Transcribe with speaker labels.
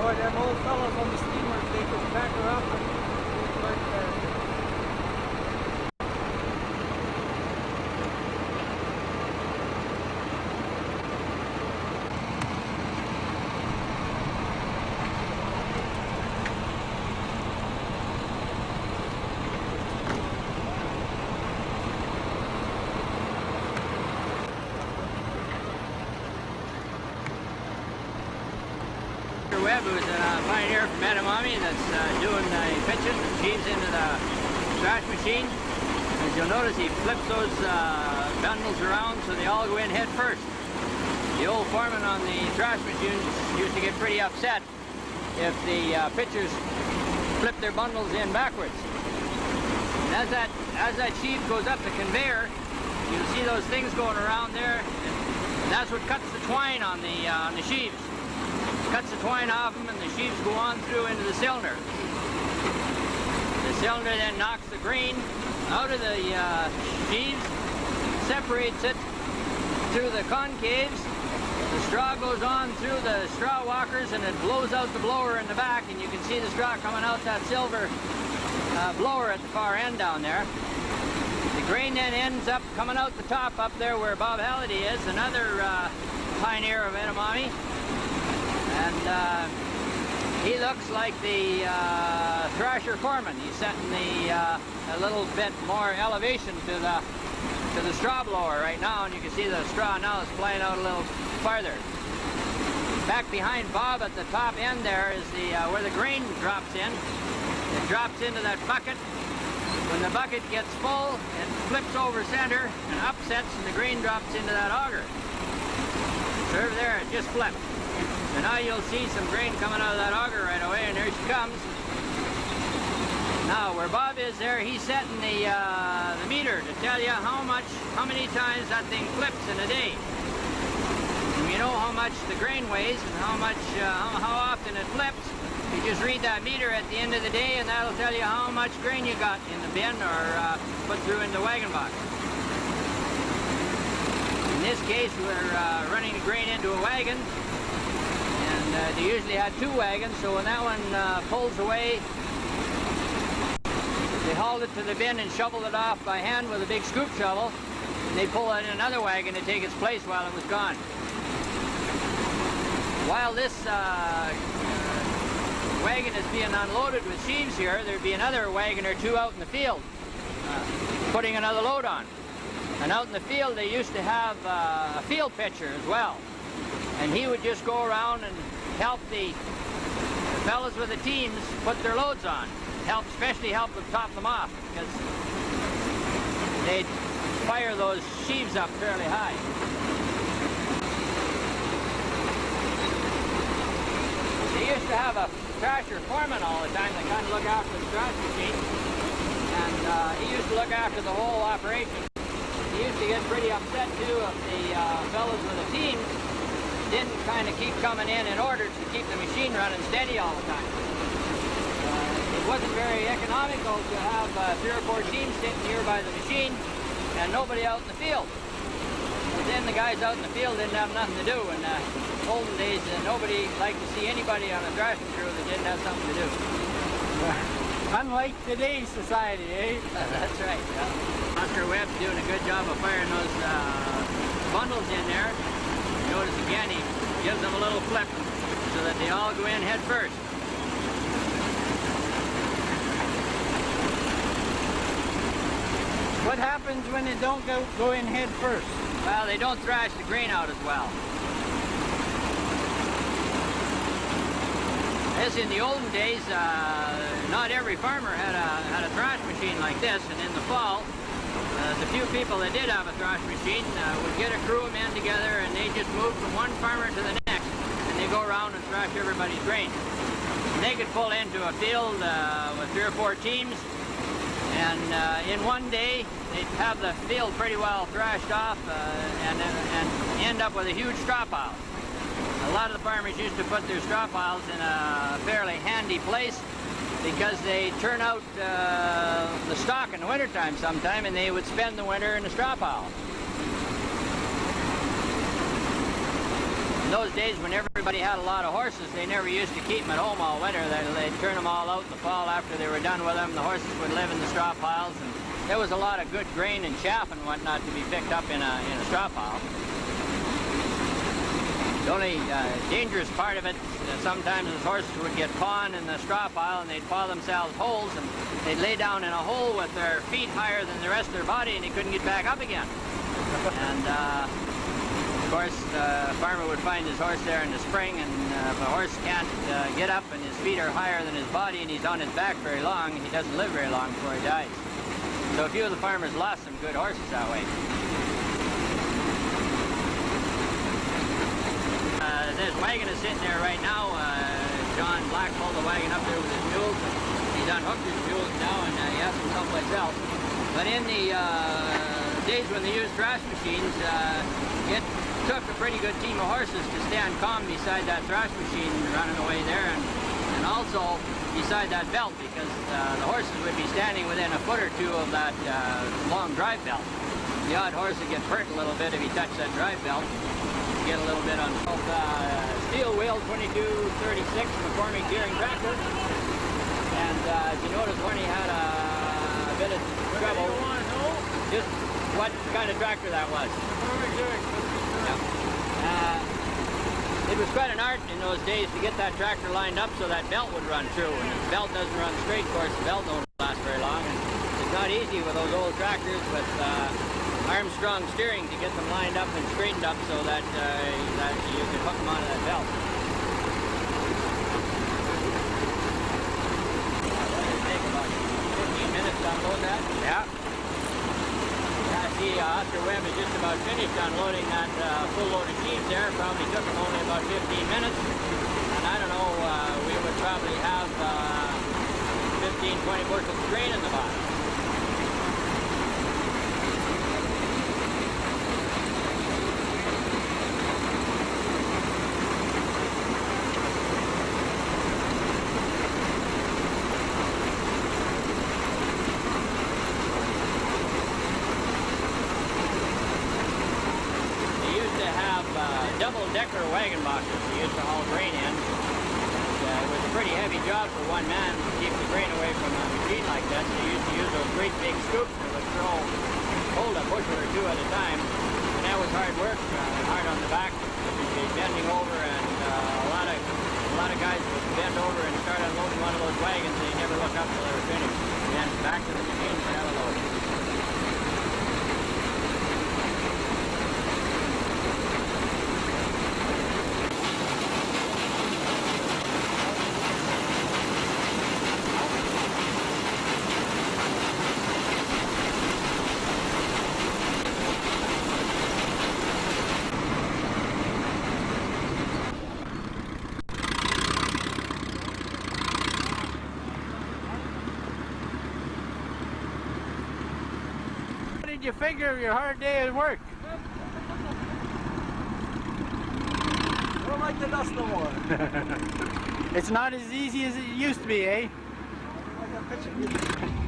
Speaker 1: boy, them old fellas on the steamers, they could pack her up and leave right there.
Speaker 2: Webb, who's a pioneer from Edamame that's doing the pitching and sheaves into the thrash machine. As you'll notice, he flips those bundles around so they all go in head first. The old foreman on the thrash machine used to get pretty upset if the pitchers flipped their bundles in backwards. And as that sheave goes up the conveyor, you'll see those things going around there, and that's what cuts the twine on the sheaves. Cuts the twine off them, and the sheaves go on through into the cylinder. The cylinder then knocks the grain out of the sheaves, separates it through the concaves. The straw goes on through the straw walkers, and it blows out the blower in the back, and you can see the straw coming out that silver blower at the far end down there. The grain then ends up coming out the top up there where Bob Halliday is, another pioneer of Edamame. And he looks like the thrasher foreman. He's setting a little bit more elevation to the straw blower right now, and you can see the straw now is flying out a little farther. Back behind Bob at the top end there is where the grain drops in. It drops into that bucket. When the bucket gets full, it flips over center and upsets, and the grain drops into that auger. So over there, it just flipped. And now you'll see some grain coming out of that auger right away, and there she comes. Now, where Bob is there, he's setting the meter to tell you how many times that thing flips in a day. And you know how much the grain weighs and how often it flips. You just read that meter at the end of the day, and that'll tell you how much grain you got in the bin or put through in the wagon box. In this case, we're running the grain into a wagon. And they usually had two wagons, so when that one pulls away, they hauled it to the bin and shoveled it off by hand with a big scoop shovel. And they pull it in another wagon to take its place while it was gone. While this wagon is being unloaded with sheaves here, there'd be another wagon or two out in the field putting another load on. And out in the field, they used to have a field pitcher as well. And he would just go around and help the fellas with the teams put their loads on. Especially help them top them off, because they'd fire those sheaves up fairly high. They used to have a thrasher foreman all the time that kind of looked after the thrash machine. And he used to look after the whole operation. He used to get pretty upset too if the fellas with the teams didn't kind of keep coming in order to keep the machine running steady all the time. It wasn't very economical to have 3 or 4 teams sitting here by the machine and nobody out in the field. But then the guys out in the field didn't have nothing to do. In the olden days, nobody liked to see anybody on a thrashing crew that didn't have something to do.
Speaker 1: Unlike today's society, eh?
Speaker 2: That's right. Yeah. Oscar Webb's doing a good job of firing those bundles in there. Notice again, he gives them a little flip so that they all go in head first.
Speaker 1: What happens when they don't go in head first?
Speaker 2: Well, they don't thrash the grain out as well. As in the olden days, not every farmer had a thrash machine like this, and in the fall, the few people that did have a thrash machine would get a crew of men together, and they just move from one farmer to the next, and they go around and thrash everybody's grain. And they could pull into a field with 3 or 4 teams, and in one day they'd have the field pretty well thrashed off and end up with a huge straw pile. A lot of the farmers used to put their straw piles in a fairly handy place, because they turn out the stock in the wintertime sometime, and they would spend the winter in the straw pile. In those days when everybody had a lot of horses, they never used to keep them at home all winter. They'd turn them all out in the fall after they were done with them. The horses would live in the straw piles, and there was a lot of good grain and chaff and whatnot to be picked up in a straw pile. The only dangerous part of it, sometimes the horses would get pawned in the straw pile and they'd paw themselves holes, and they'd lay down in a hole with their feet higher than the rest of their body, and they couldn't get back up again. And of course, the farmer would find his horse there in the spring, and if a horse can't get up and his feet are higher than his body and he's on his back very long, he doesn't live very long before he dies. So a few of the farmers lost some good horses that way. This wagon is sitting there right now. John Black pulled the wagon up there with his mules. He's unhooked his mules now and he has them someplace else. But in the days when they used thrash machines, it took a pretty good team of horses to stand calm beside that thrash machine running away there, and also beside that belt, because the horses would be standing within a foot or two of that long drive belt. The odd horse would get hurt a little bit if he touched that drive belt. Get a little bit on steel wheel 2236 McCormick gearing tractor, and as you notice, Horny had a bit of trouble. Just what kind of tractor that was. It was quite an art in those days to get that tractor lined up so that belt would run true. And if the belt doesn't run straight, of course, the belt don't last very long. And it's not easy with those old tractors with Armstrong steering to get them lined up and straightened up so that, that you can hook them onto that belt. It'll take about 15 minutes to unload that. Yeah. I see Oscar Webb is just about finished unloading that full load of sheaves there. Probably took him only about 15 minutes. And I don't know, we would probably have 15-20 bushels of grain in the bottom. Double-decker wagon boxes we used to haul grain in. It was a pretty heavy job for one man to keep the grain away from a machine like that. So they used to use those great big scoops that would hold a bushel or two at a time. And that was hard work, hard on the back. You'd be bending over, and a lot of guys would bend over and start unloading one of those wagons, and they'd never look up till they were finished. And then back to the machine for another load.
Speaker 1: What did you figure of your hard day at work?
Speaker 3: I don't like the dust no more.
Speaker 1: It's not as easy as it used to be, eh?
Speaker 3: I got a picture.